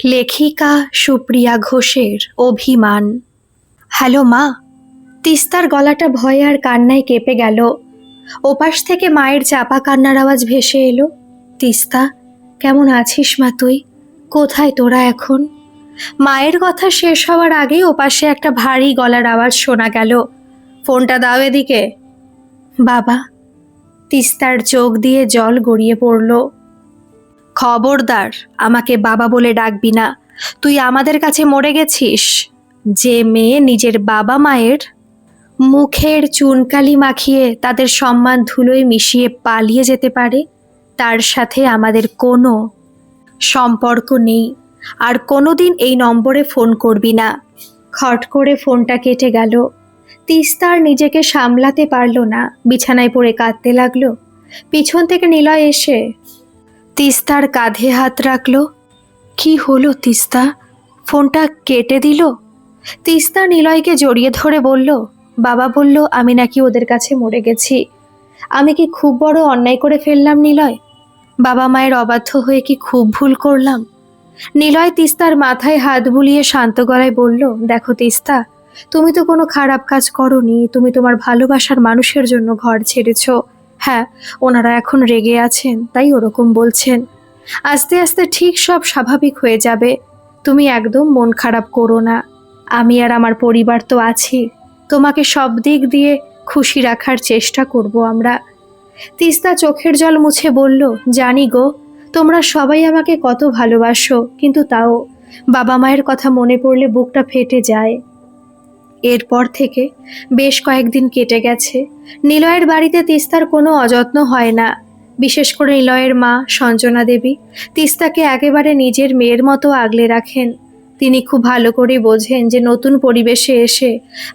লেখিকা সুপ্রিয়া ঘোষের অভিমান। হ্যালো মা। তিস্তার গলাটা ভয়ে আর কান্নায় কেঁপে গেল। ওপাশ থেকে মায়ের চাপা কান্নার আওয়াজ ভেসে এলো। তিস্তা, কেমন আছিস মা তুই? কোথায় তোরা এখন? মায়ের কথা শেষ হওয়ার আগেই ওপাশে একটা ভারী গলার আওয়াজ শোনা গেল, ফোনটা দাও এদিকে। বাবা। তিস্তার চোখ দিয়ে জল গড়িয়ে পড়ল। খবরদার, আমাকে বাবা বলে ডাকবি না। তুই আমাদের কাছে মরে গেছিস। যে মেয়ে নিজের বাবা মায়ের মুখের চুনকালি মাখিয়ে তাদের সম্মান ধুলোয় মিশিয়ে পালিয়ে যেতে পারে, তার সাথে আমাদের কোনো সম্পর্ক নেই। আর কোনোদিন এই নম্বরে ফোন করবি না। খট করে ফোনটা কেটে গেল। তিস্তার নিজেকে সামলাতে পারল না, বিছানায় পড়ে কাঁদতে লাগলো। পিছন থেকে নিলয় এসে তিস্তার কাঁধে হাত রাখলো। কি হলো তিস্তা? ফোনটা কেটে দিল। তিস্তা নিলয়কে জড়িয়ে ধরে বলল, বাবা বলল আমি নাকি ওদের কাছে মরে গেছি। আমি কি খুব বড় অন্যায় করে ফেললাম নিলয়? বাবা মায়ের অবাধ্য হয়ে কি খুব ভুল করলাম? নিলয় তিস্তার মাথায় হাত বুলিয়ে শান্ত গলায় বলল, দেখো তিস্তা, তুমি তো কোনো খারাপ কাজ করনি। তুমি তোমার ভালোবাসার মানুষের জন্য ঘর ছেড়েছো। হ্যাঁ, ওনারা এখন রেগে আছেন, তাই ওরকম বলছেন। আস্তে আস্তে ঠিক সব স্বাভাবিক হয়ে যাবে। তুমি একদম মন খারাপ করো না। আমি আর আমার পরিবার তো আছি। তোমাকে সব দিক দিয়ে খুশি রাখার চেষ্টা করব আমরা। তিস্তা চোখের জল মুছে বলল, জানি গো, তোমরা সবাই আমাকে কত ভালোবাসো, কিন্তু তাও বাবা মায়ের কথা মনে পড়লে বুকটা ফেটে যায়। এরপর থেকে বেশ কয়েকদিন কেটে গেছে। নিলয়ের বাড়িতে তিস্তার কোনো অযত্ন হয় না। বিশেষ করে নিলয়ের মা সঞ্জনা দেবী তিস্তাকে একেবারে নিজের মেয়ের মতো আগলে রাখেন। তিনি খুব ভালো করে বোঝেন যে নতুন পরিবেশে এসে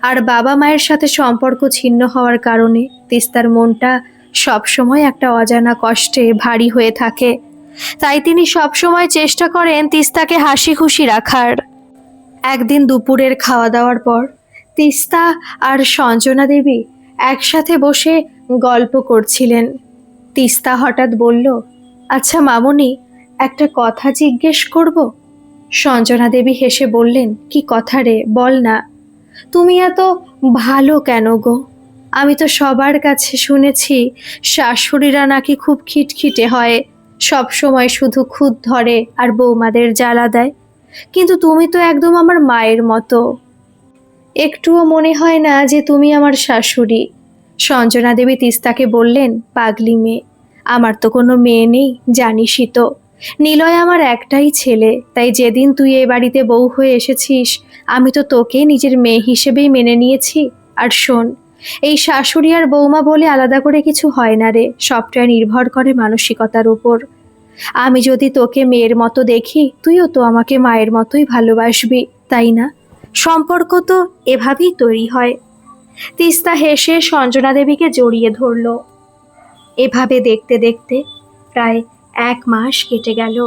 আর বাবা মায়ের সাথে সম্পর্ক ছিন্ন হওয়ার কারণে তিস্তার মনটা সবসময় একটা অজানা কষ্টে ভারী হয়ে থাকে। তাই তিনি সবসময় চেষ্টা করেন তিস্তাকে হাসি খুশি রাখার। একদিন দুপুরের খাওয়া দাওয়ার পর তিস্তা আর সঞ্জনা দেবী একসাথে বসে গল্প করছিলেন। তিস্তা হঠাৎ বলল, আচ্ছা মামুনি, একটা কথা জিজ্ঞেস করব? সঞ্জনা দেবী হেসে বললেন, কি কথা রে, বল না। তুমি এত ভালো কেন গো? আমি তো সবার কাছে শুনেছি শাশুড়িরা নাকি খুব খিটখিটে হয়, সব সময় শুধু খুঁত ধরে আর বৌমাদের জ্বালা দেয়। কিন্তু তুমি তো একদম আমার মায়ের মতো। একটুও মনে হয় না যে তুমি আমার শাশুড়ি। সঞ্জনা দেবী তিস্তাকে বললেন, পাগলি মেয়ে, আমার তো কোনো মেয়ে নেই, জানিসই তো। নিলয় আমার একটাই ছেলে, তাই যেদিন তুই এ বাড়িতে বউ হয়ে এসেছিস আমি তো তোকে নিজের মেয়ে হিসেবেই মেনে নিয়েছি। আর শোন, এই শাশুড়ি আর বৌমা বলে আলাদা করে কিছু হয় না রে, সবটাই নির্ভর করে মানসিকতার উপর। আমি যদি তোকে মেয়ের মতো দেখি, তুইও তো আমাকে মায়ের মতোই ভালোবাসবি, তাই না? সম্পর্ক তো এভাবেই তৈরি হয়। তিস্তা হেসে সঞ্জনা দেবীকে জড়িয়ে ধরল। এভাবে দেখতে দেখতে প্রায় 1 মাস কেটে গেল।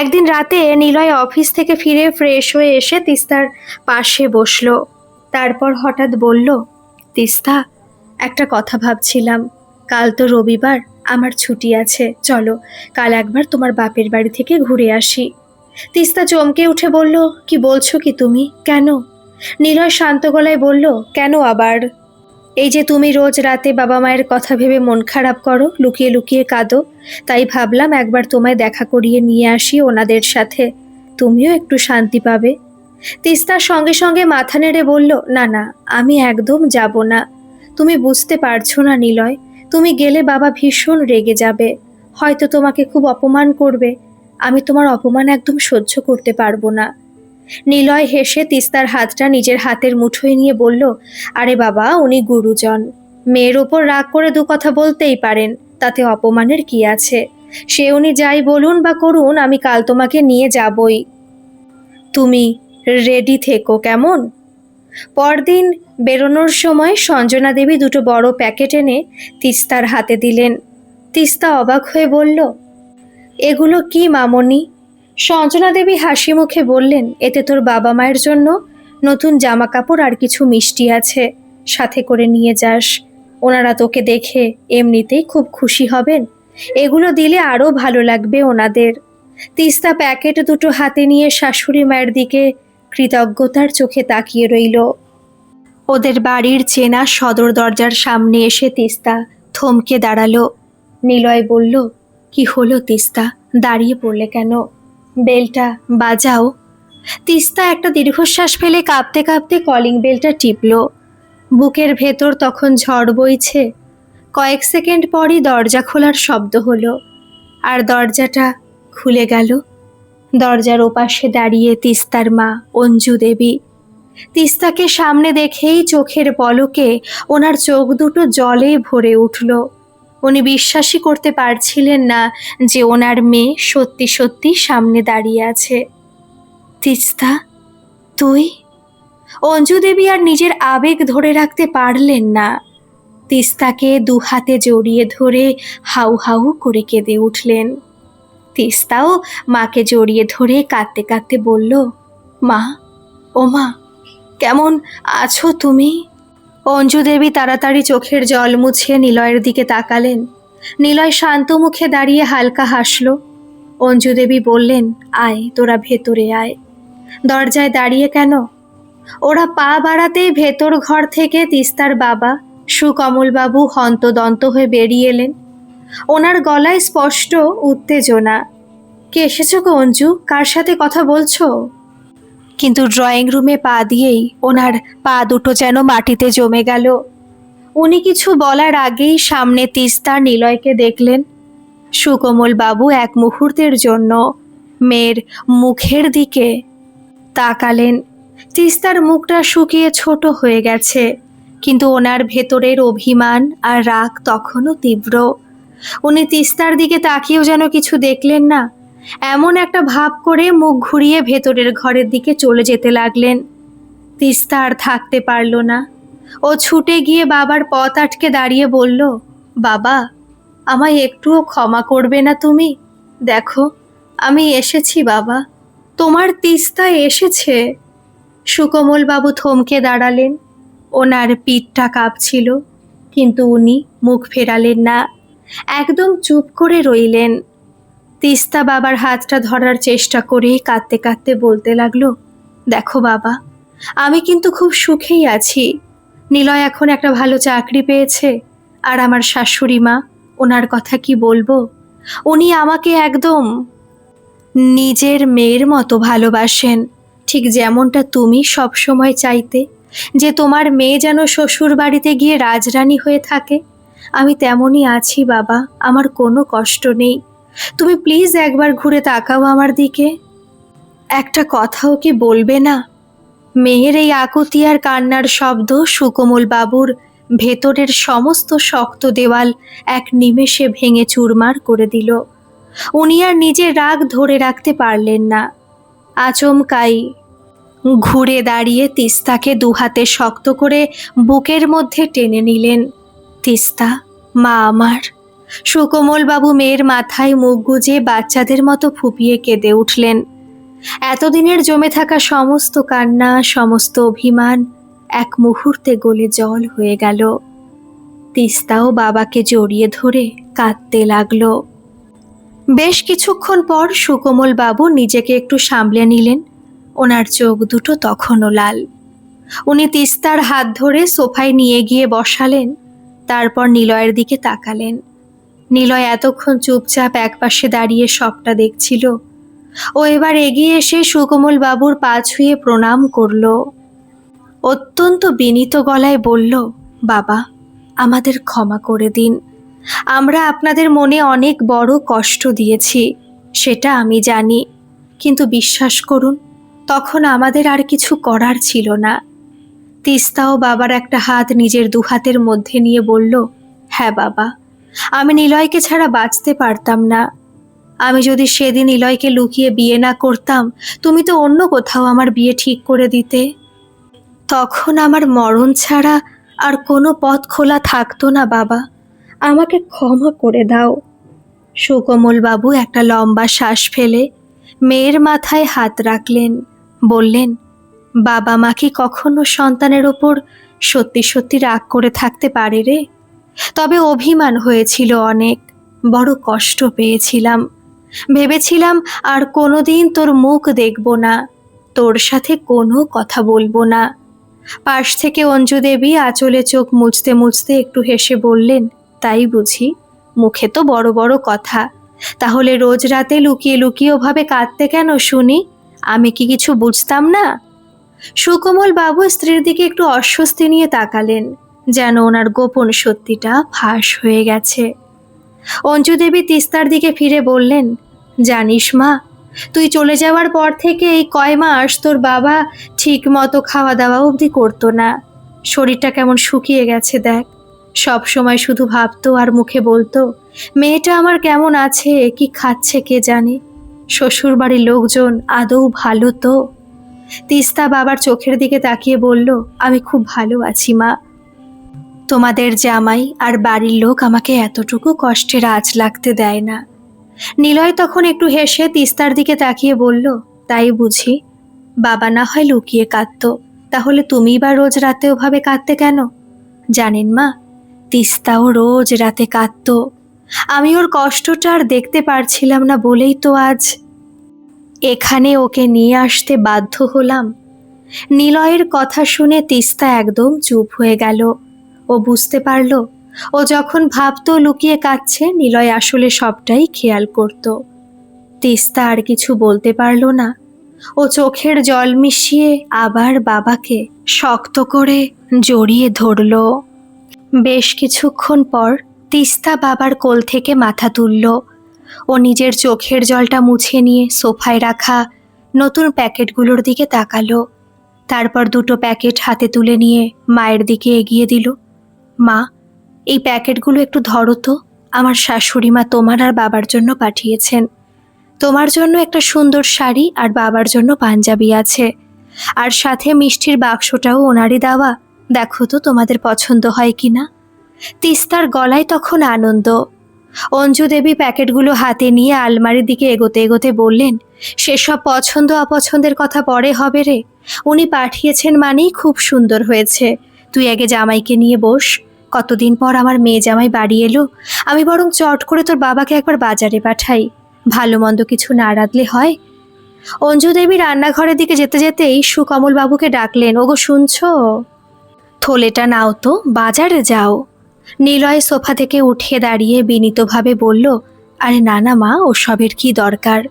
একদিন রাতে নিলয় অফিস থেকে ফিরে ফ্রেশ হয়ে এসে তিস্তার পাশে বসলো। তারপর হঠাৎ বলল, তিস্তা, একটা কথা ভাবছিলাম। কাল তো রবিবার, আমার ছুটি আছে, চলো কাল একবার তোমার বাপের বাড়ি থেকে ঘুরে আসি। তিস্তা চমকে উঠে বলল, কি বলছো কি তুমি, কেন? নিলয় শান্ত গলায় বলল, কেন আবার? এই যে তুমি রোজ রাতে বাবা মায়ের কথা ভেবে মন খারাপ করো, লুকিয়ে লুকিয়ে কাঁদো, তাই ভাবলাম একবার তোমায় দেখা করিয়ে নিয়ে আসি ওনাদের সাথে, তুমিও একটু শান্তি পাবে। তিস্তার সঙ্গে সঙ্গে মাথা নেড়ে বলল, না না, আমি একদম যাব না। তুমি বুঝতে পারছো না নিলয়, তুমি গেলে বাবা ভীষণ রেগে যাবে, হয়তো তোমাকে খুব অপমান করবে। আমি তোমার অপমান একদম সহ্য করতে পারবো না। নিলয় হেসে তিস্তার হাতটা নিজের হাতের মুঠোয় নিয়ে বলল, আরে বাবা, উনি গুরুজন, মেয়ের ওপর রাগ করে দু কথা বলতেই পারেন, তাতে অপমানের কি আছে? সে উনি যাই বলুন বা করুন, আমি কাল তোমাকে নিয়ে যাবই। তুমি রেডি থেকো কেমন? পরদিন বেরোনোর সময় সঞ্জনা দেবী দুটো বড় প্যাকেট এনে তিস্তার হাতে দিলেন। তিস্তা অবাক হয়ে বলল, এগুলো কি মামনি? সঞ্জনা দেবী হাসি মুখে বললেন, এতে তোর বাবা মায়ের জন্য নতুন জামা কাপড় আর কিছু মিষ্টি আছে, সাথে করে নিয়ে যাস। ওনারা তোকে দেখে এমনিতেই খুব খুশি হবেন, এগুলো দিলে আরও ভালো লাগবে ওনাদের। তিস্তা প্যাকেট দুটো হাতে নিয়ে শাশুড়ি মায়ের দিকে কৃতজ্ঞতার চোখে তাকিয়ে রইল। ওদের বাড়ির চেনা সদর দরজার সামনে এসে তিস্তা থমকে দাঁড়ালো। নিলয় বলল, কি হলো তিস্তা, দাঁড়িয়ে পড়লে কেন? বেলটা বাজাও। তিস্তা একটা দীর্ঘশ্বাস ফেলে কাঁপতে কাঁপতে কলিং বেলটা টিপল। বুকের ভেতর তখন ঝড় বইছে। কয়েক সেকেন্ড পরই দরজা খোলার শব্দ হলো, আর দরজাটা খুলে গেল। দরজার ওপাশে দাঁড়িয়ে তিস্তার মা অঞ্জু দেবী। তিস্তাকে সামনে দেখেই চোখের পলকে ওনার চোখ দুটো জলে ভরে উঠল। উনি বিশ্বাসই করতে পারছিলেন না যে ওনার মেয়ে সত্যি সত্যি সামনে দাঁড়িয়ে আছে। তিস্তা, তুই? অঞ্জু দেবী আর নিজের আবেগ ধরে রাখতে পারলেন না। তিস্তাকে দু হাতে জড়িয়ে ধরে হাউ হাউ করে কেঁদে উঠলেন। তিস্তাও মাকে জড়িয়ে ধরে কাঁদতে কাঁদতে বলল, মা, ও মা, কেমন আছো তুমি? অঞ্জু দেবী তাড়াতাড়ি চোখের জল মুছে নিলয়ের দিকে তাকালেন। নিলয় শান্ত মুখে দাঁড়িয়ে হালকা হাসল। অঞ্জু দেবী বললেন, আয়, তোরা ভেতরে আয়। দরজায় দাঁড়িয়ে কেন? ওরা পা বাড়াতেই ভেতর ঘর থেকে তিস্তার বাবা সুকমলবাবু হন্তদন্ত হয়ে বেরিয়ে এলেন। ওনার গলায় স্পষ্ট উত্তেজনা। কে এসেছো গো অঞ্জু, কার সাথে কথা বলছো? কিন্তু ড্রয়িং রুমে পা দিয়েই ওনার পা দুটো যেন মাটিতে জমে গেল। উনি কিছু বলার আগেই সামনে তিস্তা নিলয়কে দেখলেন। সুকমল বাবু এক মুহূর্তের জন্য মেয়ের মুখের দিকে তাকালেন। তিস্তার মুখটা শুকিয়ে ছোট হয়ে গেছে, কিন্তু ওনার ভেতরের অভিমান আর রাগ তখনও তীব্র। উনি তিস্তার দিকে তাকিয়েও যেন কিছু দেখলেন না, এমন একটা ভাব করে মুখ ঘুরিয়ে ভেতরের ঘরের দিকে চলে যেতে লাগলেন। তিস্তা আর থাকতে পারল না। ও ছুটে গিয়ে বাবার পথ আটকে দাঁড়িয়ে বলল, বাবা, আমায় একটুও ক্ষমা করবে না তুমি? দেখো, আমি এসেছি বাবা, তোমার তিস্তা এসেছে। সুকমল বাবু থমকে দাঁড়ালেন। ওনার পিঠটা কাঁপছিল, কিন্তু উনি মুখ ফেরালেন না, একদম চুপ করে রইলেন। তিস্তা বাবার হাতটা ধরার চেষ্টা করে কাঁদতে কাঁদতে বলতে লাগলো, দেখো বাবা, আমি কিন্তু খুব সুখেই আছি। নিলয় এখন একটা ভালো চাকরি পেয়েছে, আর আমার শাশুড়ি মা, ওনার কথা কি বলবো, উনি আমাকে একদম নিজের মেয়ের মতো ভালোবাসেন, ঠিক যেমনটা তুমি সব সময় চাইতে যে তোমার মেয়ে যেন শ্বশুর বাড়িতে গিয়ে রাজরানী হয়ে থাকে। আমি তেমনই আছি বাবা, আমার কোনো কষ্ট নেই। তুমি প্লিজ একবার ঘুরে তাকাও আমার দিকে। একটা কথাও কি বলবে না? মেয়ের এই আকুতি আর কান্নার শব্দ সুকমল বাবুর ভেতরের সমস্ত শক্ত দেওয়াল এক নিমেষে ভেঙে চুরমার করে দিল। উনি আর নিজের রাগ ধরে রাখতে পারলেন না। আচমকাই ঘুরে দাঁড়িয়ে তিস্তাকে দুহাতে শক্ত করে বুকের মধ্যে টেনে নিলেন। তিস্তা, মা আমার। সুকমল বাবু মেয়ের মাথায় মুখ গুজে বাচ্চাদের মতো ফুপিয়ে কেঁদে উঠলেন। এতদিনের জমে থাকা সমস্ত কান্না, সমস্ত অভিমান এক মুহূর্তে গলে জল হয়ে গেল। তিস্তাও বাবাকে জড়িয়ে ধরে কাঁদতে লাগলো। বেশ কিছুক্ষণ পর সুকমল বাবু নিজেকে একটু সামলে নিলেন। ওনার চোখ দুটো তখনও লাল। উনি তিস্তার হাত ধরে সোফায় নিয়ে গিয়ে বসালেন, তারপর নিলয়ের দিকে তাকালেন। নিলয় এতক্ষণ চুপচাপ একপাশে দাঁড়িয়ে সবটা দেখছিল। ও এবার এগিয়ে এসে সুকমল বাবুর পা ছুঁয়ে প্রণাম করল। অত্যন্ত বিনীত গলায় বলল, বাবা, আমাদের ক্ষমা করে দিন। আমরা আপনাদের মনে অনেক বড় কষ্ট দিয়েছি, সেটা আমি জানি, কিন্তু বিশ্বাস করুন, তখন আমাদের আর কিছু করার ছিল না। তিস্তাও বাবার একটা হাত নিজের দুহাতের মধ্যে নিয়ে বলল, হ্যাঁ বাবা, আমি নিলয়কে ছাড়া বাঁচতে পারতাম না। আমি যদি সেদিন নিলয়কে লুকিয়ে বিয়ে না করতাম, তুমি তো অন্য কোথাও আমার বিয়ে ঠিক করে দিতে। তখন আমার মরণ ছাড়া আর কোনো পথ খোলা থাকতো না বাবা, আমাকে ক্ষমা করে দাও। সুকমল বাবু একটা লম্বা শ্বাস ফেলে মেয়ের মাথায় হাত রাখলেন, বললেন, বাবা মা কি কখনো সন্তানের ওপর সত্যি সত্যি রাগ করে থাকতে পারে রে? তবে অভিমান হয়েছিল অনেক, বড় কষ্ট পেয়েছিলাম। ভেবেছিলাম আর কোনোদিন তোর মুখ দেখব না, তোর সাথে কোনো কথা বলবো না। পাশ থেকে অঞ্জু দেবী আঁচলে চোখ মুছতে মুছতে একটু হেসে বললেন, তাই বুঝি? মুখে তো বড় বড় কথা, তাহলে রোজ রাতে লুকিয়ে লুকিয়ে ওভাবে কাঁদতে কেন শুনি? আমি কি কিছু বুঝতাম না? সুকোমল বাবু স্ত্রীর দিকে একটু অস্বস্তি নিয়ে তাকালেন, যেন ওনার গোপন সত্যিটা ফাঁস হয়ে গেছে। অঞ্জু দেবী তিস্তার দিকে ফিরে বললেন, জানিস মা, তুই চলে যাওয়ার পর থেকে এই কয় মাস তোর বাবা ঠিক মতো খাওয়া দাওয়া অবধি করতো না। শরীরটা কেমন শুকিয়ে গেছে দেখ। সব সময় শুধু ভাবতো আর মুখে বলতো, মেয়েটা আমার কেমন আছে, কি খাচ্ছে কে জানে। শ্বশুর বাড়ির লোকজন আদৌ ভালো তো? তিস্তা বাবার চোখের দিকে তাকিয়ে বলল, আমি খুব ভালো আছি মা। তোমাদের জামাই আর বাড়ির লোক আমাকে এতটুকু কষ্টের আঁচ লাগতে দেয় না। নিলয় তখন একটু হেসে তিস্তার দিকে তাকিয়ে বলল, তাই বুঝি? বাবা না হয় লুকিয়ে কাঁদতো, তাহলে তুমি বা রোজ রাতে ওভাবে কাঁদতে কেন? জানেন মা, তিস্তাও রোজ রাতে কাঁদতো। আমি ওর কষ্টটা আর দেখতে পারছিলাম না বলেই তো আজ এখানে ওকে নিয়ে আসতে বাধ্য হলাম। নিলয়ের কথা শুনে তিস্তা একদম চুপ হয়ে গেল। ও বুঝতে পারল, ও যখন ভাবতো লুকিয়ে কাঁদছে, নিলয় আসলে সবটাই খেয়াল করত। তিস্তা আর কিছু বলতে পারল না। ও চোখের জল মিশিয়ে আবার বাবাকে শক্ত করে জড়িয়ে ধরল। বেশ কিছুক্ষণ পর তিস্তা বাবার কোল থেকে মাথা তুলল। ও নিজের চোখের জলটা মুছে নিয়ে সোফায় রাখা নতুন প্যাকেটগুলোর দিকে তাকালো। তারপর দুটো প্যাকেট হাতে তুলে নিয়ে মায়ের দিকে এগিয়ে দিল। মা, এই প্যাকেটগুলো একটু ধরো তো। আমার শাশুড়ি মা তোমার আর বাবার জন্য পাঠিয়েছেন। তোমার জন্য একটা সুন্দর শাড়ি আর বাবার জন্য পাঞ্জাবি আছে, আর সাথে মিষ্টির বাক্সটাও ওনারই দেওয়া। দেখো তো তোমাদের পছন্দ হয় কিনা। তিস্তার গলায় তখন আনন্দ। অঞ্জু দেবী প্যাকেটগুলো হাতে নিয়ে আলমারির দিকে এগোতে এগোতে বললেন, সেসব পছন্দ অপছন্দের কথা পরে হবে রে। উনি পাঠিয়েছেন মানেই খুব সুন্দর হয়েছে। তুই আগে জামাইকে নিয়ে বস। কতদিন পর আমার মেয়ে জামাই বাড়ি এলো। আমি বরং চট করে তোর বাবাকে একবার বাজারে পাঠাই। ভালো মন্দ কিছু না রাঁধলে হয়? অঞ্জু দেবী রান্নাঘরের দিকে যেতে যেতেই সুকমল বাবুকে ডাকলেন, ওগো শুনছো? থলেটা নাও তো, বাজারে যাও। নিলয় সোফা থেকে উঠে দাঁড়িয়ে বিনীতভাবে বলল, আরে না না মা, ওসবের কি দরকার।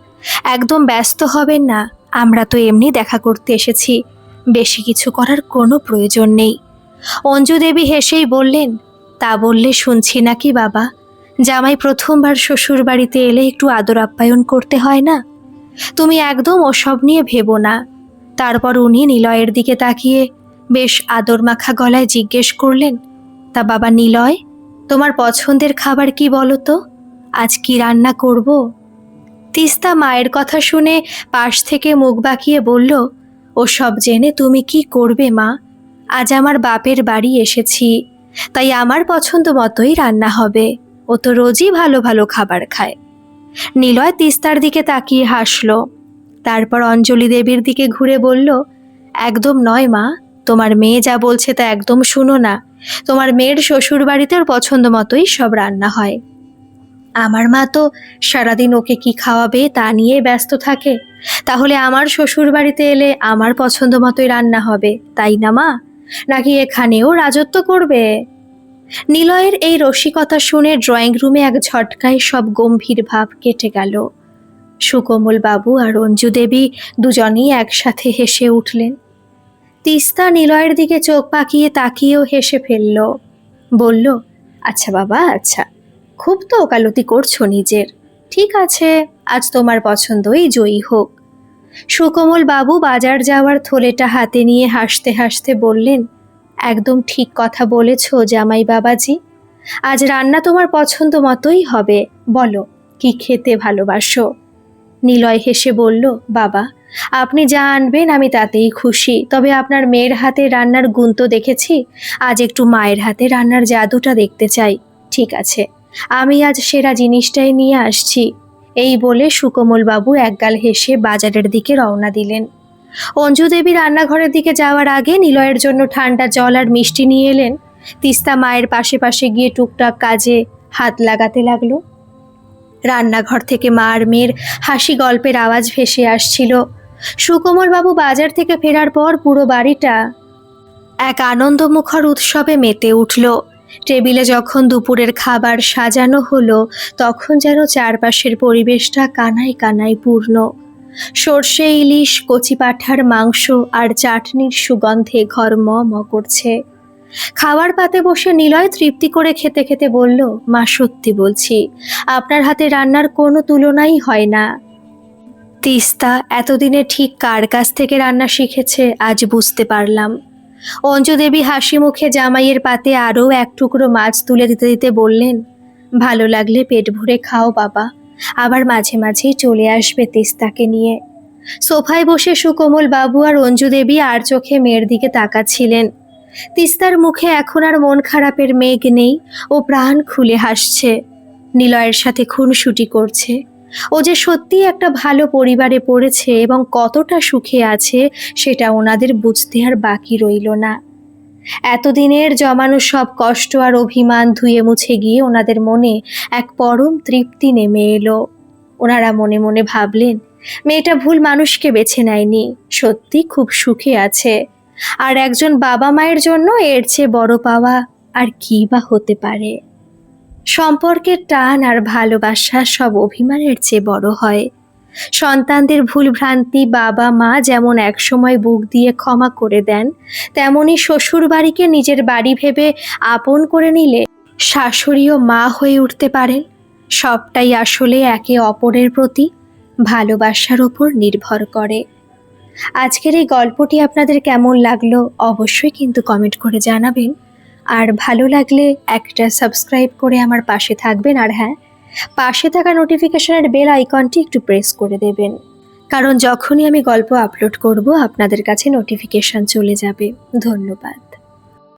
একদম ব্যস্ত হবেন না, আমরা তো এমনি দেখা করতে এসেছি, বেশি কিছু করার কোনো প্রয়োজন নেই। অঞ্জু দেবী হেসেই বললেন, তা বললে শুনছি নাকি বাবা? জামাই প্রথমবার শ্বশুর বাড়িতে এলে একটু আদর আপ্যায়ন করতে হয় না? তুমি একদম ওসব নিয়ে ভেবো না। তারপর উনি নিলয়ের দিকে তাকিয়ে বেশ আদর মাখা গলায় জিজ্ঞেস করলেন, তা বাবা নিলয়, তোমার পছন্দের খাবার কি বলো তো? আজ কি রান্না করব? তিস্তা মায়ের কথা শুনে পাশ থেকে মুখ বাঁকিয়ে বলল, ওসব জেনে তুমি কি করবে মা? আজ আমার বাপের বাড়ি এসেছি, তাই আমার পছন্দ মতোই রান্না হবে। ও তো রোজই ভালো ভালো খাবার খায়। নিলয় তিস্তার দিকে তাকিয়ে হাসল। তারপর অঞ্জলি দেবীর দিকে ঘুরে বলল, একদম নয় মা, তোমার মেয়ে যা বলছে তা একদম শুনো না। তোমার মেয়ের শ্বশুর বাড়িতে ওর পছন্দ মতোই সব রান্না হয়। আমার মা তো সারাদিন ওকে কি খাওয়াবে তা নিয়ে ব্যস্ত থাকে, তাহলে আমার শ্বশুর বাড়িতে এলে আমার পছন্দ মতোই রান্না হবে, তাই না মা? নাকি এখানেও রাজত্ব করবে? নিলয়ের এই রসিকতা শুনে ড্রয়িং রুমে এক ঝটকায় সব গম্ভীর ভাব কেটে গেল। সুকোমল বাবু আর অঞ্জু দেবী দুজনেই একসাথে হেসে উঠলেন। তিস্তা নিলয়ের দিকে চোখ পাকিয়ে তাকিয়েও হেসে ফেলল। বলল, আচ্ছা বাবা আচ্ছা, খুব তো ওকালতি করছো নিজের। ঠিক আছে, আজ তোমার পছন্দই জয়ী হোক। সুকোমল বাবু বাজার যাওয়ার থলেটা হাতে নিয়ে হাসতে হাসতে বললেন, একদম ঠিক কথা বলেছ জামাই বাবাজি। আজ রান্না তোমার পছন্দ মতোই হবে। বলো, কি খেতে ভালোবাসো? নিলয় হেসে বলল, বাবা, আপনি যা আনবেন আমি তাতেই খুশি, তবে আপনার মেয়ের হাতে রান্নার গুণ তো দেখেছি, আজ একটু মায়ের হাতে রান্নার জাদুটা দেখতে চাই। ঠিক আছে, আমি আজ সেরা জিনিসটাই নিয়ে আসছি। এই বলে সুকোমল বাবু একগাল হেসে বাজারের দিকে রওনা দিলেন। অঞ্জু দেবী রান্নাঘরের দিকে যাওয়ার আগে নিলয়ের জন্য ঠান্ডা জল আর মিষ্টি নিয়ে এলেন। তিস্তা মায়ের পাশে পাশে গিয়ে টুকটাক কাজে হাত লাগাতে লাগলো। রান্নাঘর থেকে মা আর মেয়ের হাসি গল্পের আওয়াজ ভেসে আসছিল। সুকোমল বাবু বাজার থেকে ফেরার পর পুরো বাড়িটা এক আনন্দমুখর উৎসবে মেতে উঠল। টেবিলে যখন দুপুরের খাবার সাজানো হলো, তখন যেন চারপাশের পরিবেশটা কানায় কানায় পূর্ণ। সর্ষে ইলিশ, কচি পাঁঠার মাংস আর চাটনির সুগন্ধে ঘর ম ম করছে। খাওয়ার পাতে বসে নিলয় তৃপ্তি করে খেতে খেতে বলল, মা সত্যি বলছি, আপনার হাতে রান্নার কোনো তুলনাই হয় না। তিস্তা এতদিনে ঠিক কার কাছ থেকে রান্না শিখেছে আজ বুঝতে পারলাম। অঞ্জু দেবী হাসি মুখে জামাইয়ের পাতে আরও এক টুকরো মাছ তুলে দিতে দিতে বললেন, ভালো লাগলে পেট ভরে খাও বাবা, আবার মাঝে মাঝেই চলে আসবে তিস্তাকে নিয়ে। সোফায় বসে সুকোমল বাবু আর অঞ্জু দেবী আর চোখে মেয়ের দিকে তাকাচ্ছিলেন। তিস্তার মুখে এখন আর মন খারাপের মেঘ নেই, ও প্রাণ খুলে হাসছে। নিলয়ের সাথে খুনসুটি করছে। ও যে সত্যি একটা ভালো পরিবারে পড়েছে এবং কতটা সুখে আছে সেটা ওনাদের বুঝতে আর বাকি রইল না। এতদিনের জমানো সব কষ্ট আর অভিমান ধুয়ে মুছে গিয়ে ওনাদের মনে এক পরম তৃপ্তি নেমে এলো। ওনারা মনে মনে ভাবলেন, মেয়েটা ভুল মানুষকে বেছে নেয়নি, সত্যি খুব সুখে আছে। আর একজন বাবা মায়ের জন্য এর চেয়ে বড় পাওয়া আর কি বা হতে পারে। সম্পর্কের টান আর ভালোবাসা সব অভিমানের চেয়ে বড় হয়। সন্তানদের ভুলভ্রান্তি বাবা মা যেমন একসময় বুক দিয়ে ক্ষমা করে দেন, তেমনি শ্বশুর বাড়িকে নিজের বাড়ি ভেবে আপন করে নিলে শাশুড়িও মা হয়ে উঠতে পারেন। সবটাই আসলে একে অপরের প্রতি ভালোবাসার ওপর নির্ভর করে। আজকের এই গল্পটি আপনাদের কেমন লাগলো অবশ্যই কিন্তু কমেন্ট করে জানাবেন। আর ভালো লাগলে একটা সাবস্ক্রাইব করে আমার পাশে থাকবেন। আর হ্যাঁ, পাশে থাকা নোটিফিকেশনের বেল আইকনটি একটু প্রেস করে দেবেন, কারণ যখনই আমি গল্প আপলোড করব আপনাদের কাছে নোটিফিকেশন চলে যাবে। ধন্যবাদ।